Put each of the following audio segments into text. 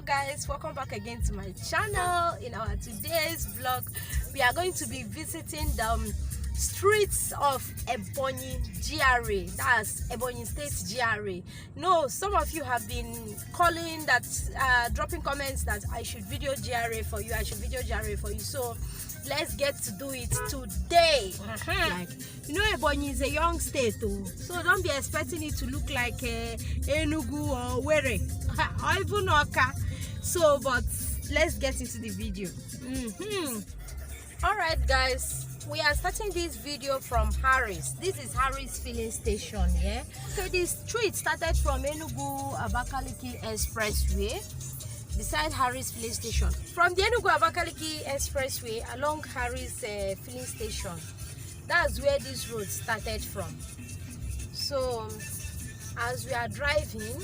Guys, welcome back again to my channel. In our today's vlog, we are going to be visiting the streets of Ebonyi GRA. That's Ebonyi State GRA. No, some of you have been calling that, dropping comments that I should video GRA for you. So let's get to do it today. Like, you know, Ebonyi is a young state too, so don't be expecting it to look like Enugu or Were or even Oka. So, but let's get into the video. All right, guys, we are starting this video from Harris. This is Harris filling station. Yeah, so the street started from Enugu Abakaliki Expressway beside Harris filling station. From the Enugu Abakaliki Expressway along Harris filling station, that's where this road started from. So as we are driving,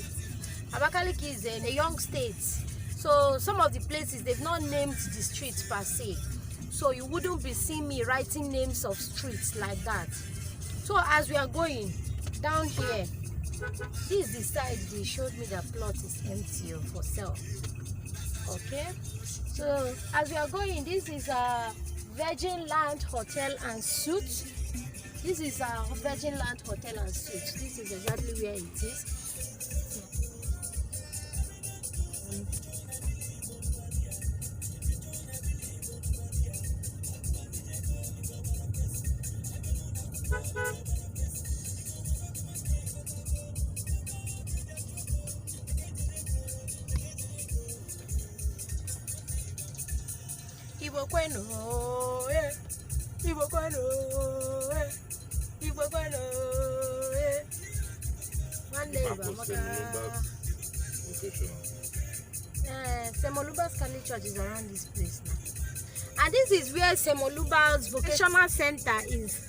Abakaliki is a young state, so some of the places they've not named the streets per se, so you wouldn't be seeing me writing names of streets like that. So as we are going down here, this is the side they showed me that plot is empty for sale. Okay, so as we are going, this is a Virgin Land Hotel and Suites. This is a Virgin Land Hotel and Suites. This is exactly where it is. Semoluba's Catholic Church is around this place now, and this is where Semoluba's vocational center is.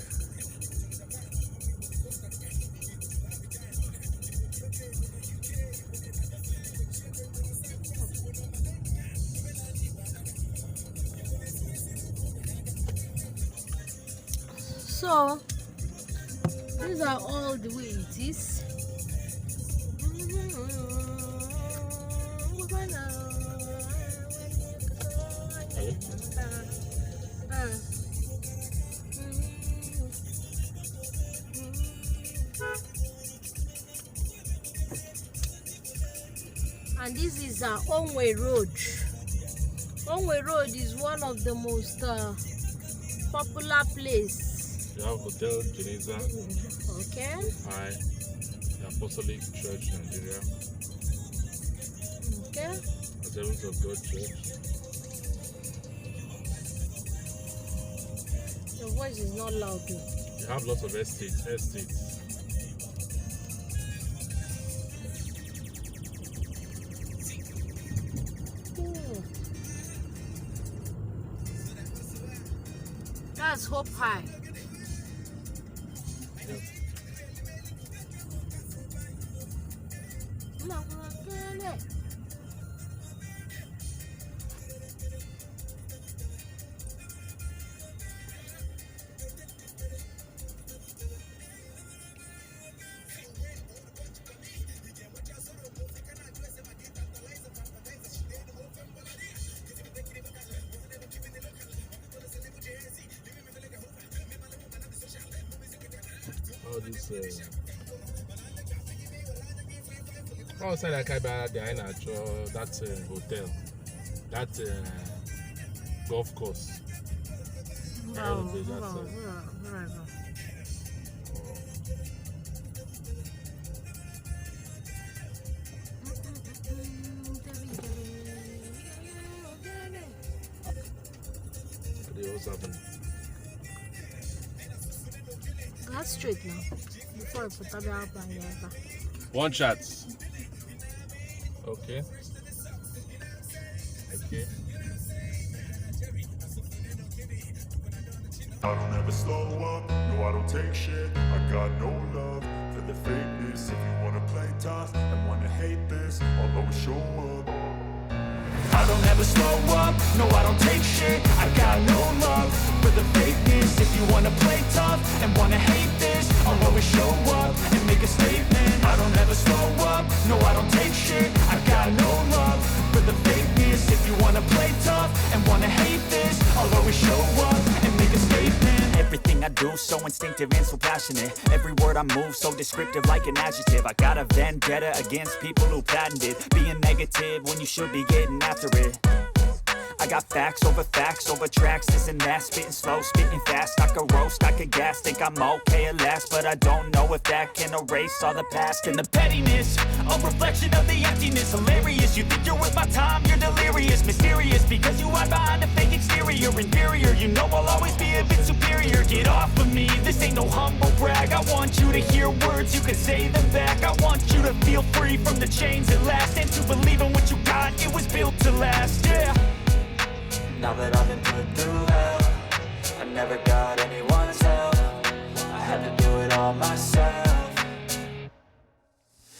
So these are all the way it is. And this is Onwe Road. Onwe Road is one of the most popular place. You have Hotel Geneza. Okay. Hi. The Apostolic Church, Nigeria. Okay. Assemblies of God Church. Your voice is not loud though. You have lots of estates. That's Hope High. Yep. All this outside I can't buy that hotel, that golf course. That's straight now. Before I put that up One shot. Okay. I don't ever slow up, no I don't take shit. I got no love for the fakeness. If you wanna play tough and wanna hate this, I'll always show up. I don't ever slow up, no I don't take shit. I got no love for the fakeness. If you wanna play tough and wanna hate this, I'll always show up and make a statement. I don't ever slow up, no I don't take shit. I got no love for the fakeness. I'll always show up and make a statement. Everything I do so instinctive and so passionate. Every word I move so descriptive like an adjective. I got a vendetta against people who patented being negative when you should be getting after it. I got facts over tracks, this and that. Spitting slow, spitting fast, I could roast, I could gas. Think I'm okay at last, but I don't know if that can erase all the past. And the pettiness, a reflection of the emptiness. Hilarious, you think you're worth my time, you're delirious. Mysterious, because you hide behind a fake exterior. Inferior, you know I'll always be a bit superior. Get off of me, this ain't no humble brag. I want you to hear words, you can say them back. I want you to feel free from the chains at last, and to believe in what you got, it was built to last, yeah. Now that I've been put through hell, I never got anyone's help. I had to do it all myself.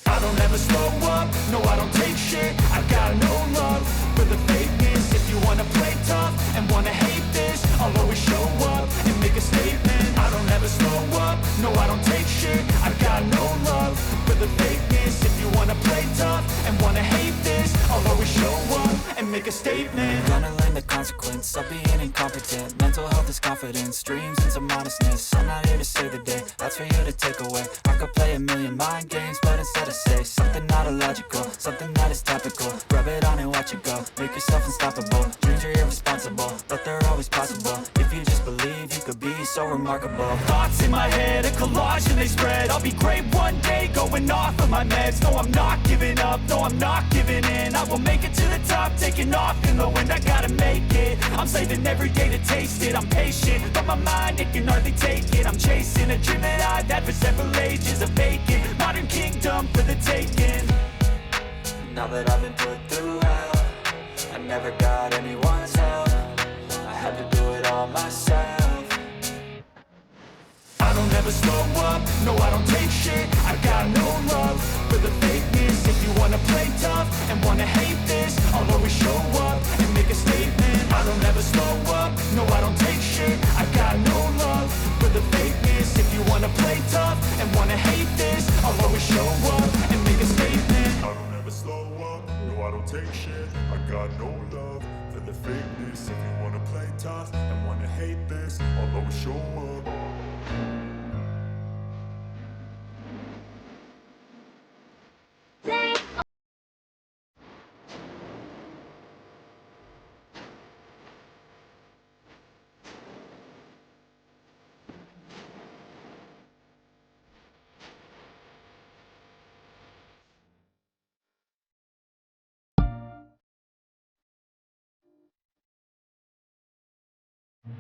I don't ever slow up, no I don't take shit. I got no love for the fakeness. If you wanna play tough and wanna hate this, I'll always show up and make a statement. I don't ever slow up, no I don't take shit. I got no love for the fakeness. If you wanna play tough and wanna hate this, I'll always show up and make a statement. Gonna learn the consequence of being incompetent. Mental health is confidence, dreams and some honestness. I'm not here to save the day, that's for you to take away. I could play a million mind games, but instead I say something not illogical, something that is topical. Rub it on and watch it go, make yourself unstoppable. Dreams are irresponsible, but they're always possible. If you just believe, you could be so remarkable. Thoughts in my head, a collage and they spread. I'll be great one day, going off of my meds. No, I'm not giving up, no, I'm not giving in. I will make it to the top, taking off in the wind. I gotta make it, I'm saving every day to taste it. I'm patient, but my mind, it can hardly take it. I'm chasing a dream that I've had for several ages. A vacant, modern kingdom for the taking. Now that I've been put through hell, I never got anyone's help. I had to do it all myself. I don't ever slow up, no I don't take shit. I got no love for the fakeness. If you wanna play tough and wanna hate this, I'll always show up and make a statement. I don't ever slow up, no I don't take shit. I got no love for the fakeness. If you wanna play tough and wanna hate this, I'll always show up and make a statement. I don't ever slow up, no I don't take shit. I got no love for the fakeness. If you wanna play tough and wanna hate this, I'll always show up.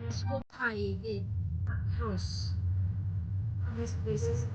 Let's go high again. House. These places.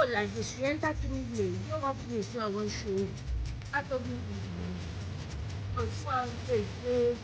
But like this, you enter to me, you know what place I want to show you. I told you, on one place,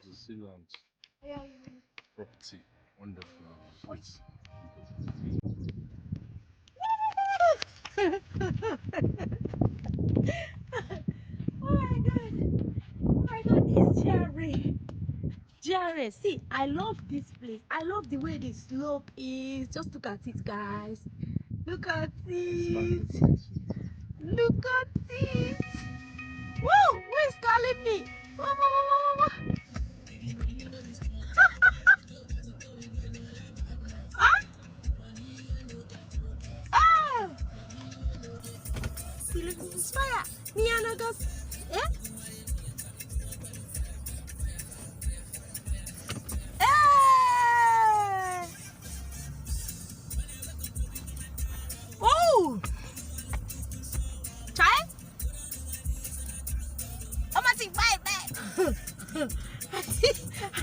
The Sealand property, wonderful. Wait. Oh my god, this Jerry. Jerry, see, I love this place. I love the way the slope is. Just look at it, guys. Look at it. Look at it. Whoa, who is calling me? Whoa, whoa, whoa, whoa, whoa. Ah! Ah! Fire. Niana goes. Eh? Hey! Oh! Try? I'm gonna take bye.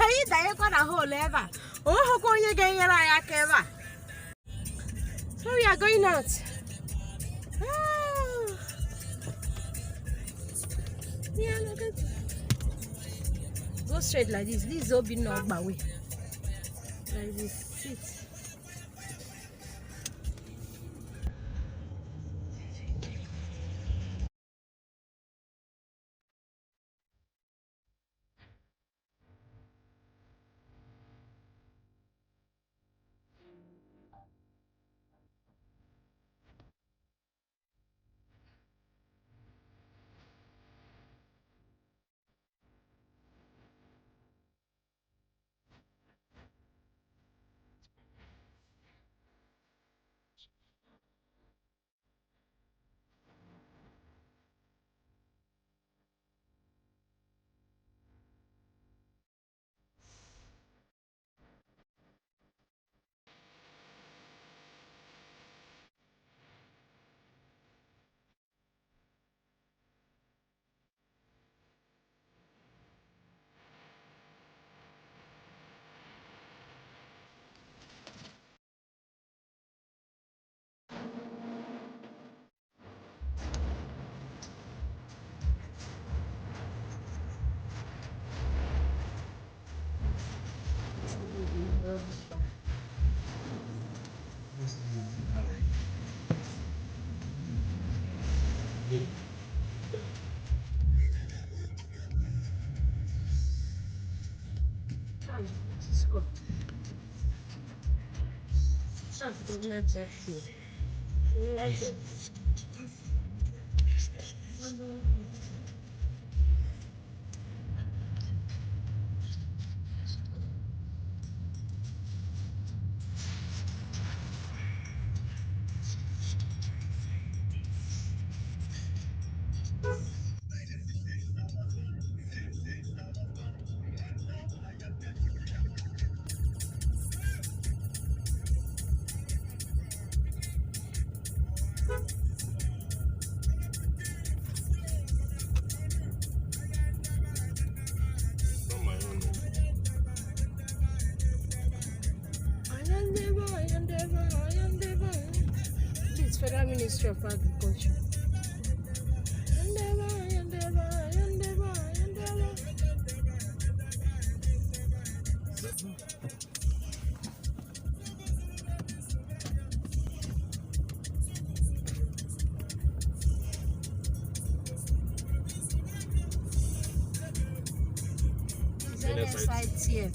Are you there? Got a whole lever. Oh, how come you getting your eye? So we are going out. Ah. Yeah, look at. Go straight like this. This is all been knocked my way. Like this. Sit. Not my own. This is Federal Ministry of Agriculture. ZSITF.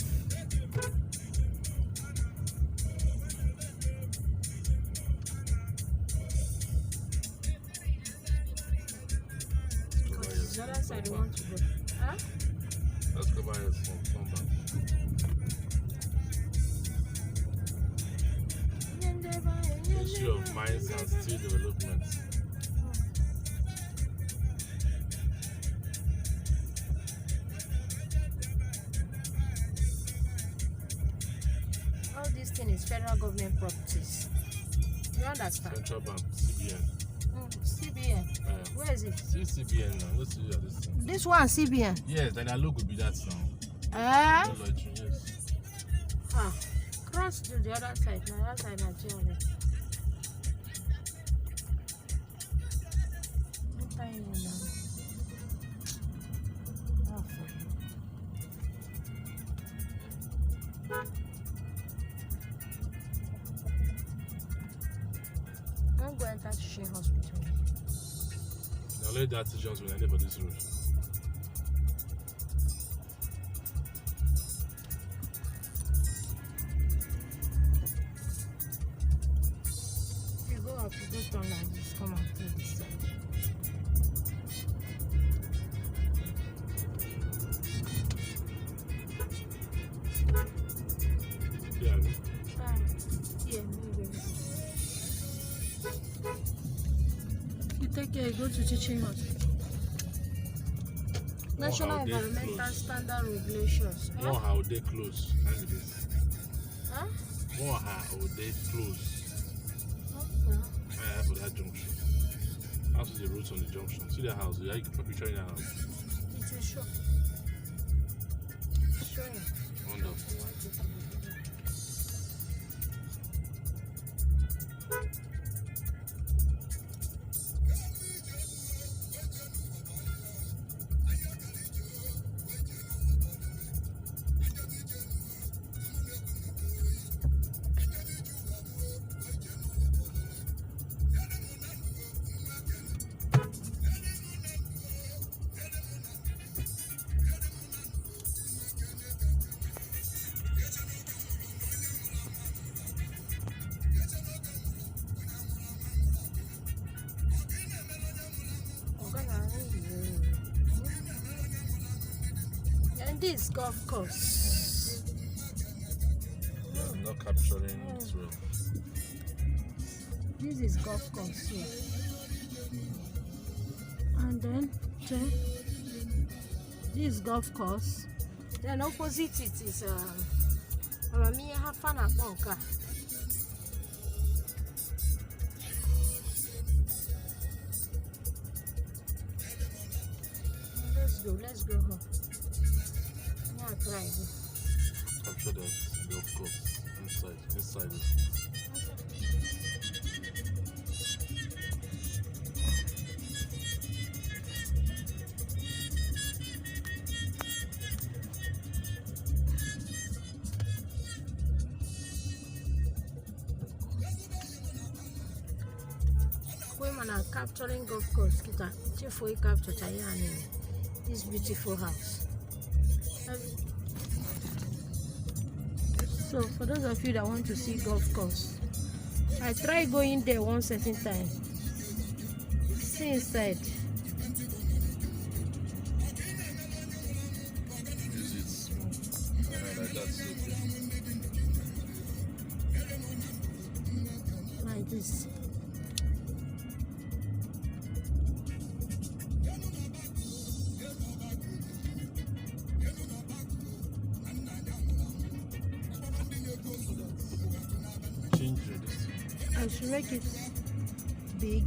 The other side we want to go. Huh? Let's go buy some back. Issue of mines and steel development. All this thing is federal government properties. You understand? Central Bank, CBN. CBN. Where is it? See CBN now. Let's see this thing. This one CBN. Yes, then our logo will be that now. Eh? No loitering, yes. Ah, cross to the other side. The other side, Nigeria. Enter here now. Oh, for you. I'm going to Shea Hospital. Now let that just when I live for this road. You go up, you go turn like this, come and take this side. Yeah. Yeah, maybe. You take care, you go to teaching hospital. National how they Environmental close. Standard Regulations. More how they close. And this. Huh? More how they close. Okay. I have for that junction. House is the roads on the junction. See the house. Yeah, you can picture in the house. It is sure. Sure. Wonderful. And this golf course. Yeah, not capturing it well. This is golf course here. And then this golf course. Then opposite it is Amamiya Hafana Bonka. Let's go home. Yeah, try it. Capture that golf course inside it. Women are capturing golf course. Kita chief we capture Chayani. This beautiful house. So for those of you that want to see golf course, I try going there one certain time. See inside. Use it small. Like that, so Like this. change this. I should make it big.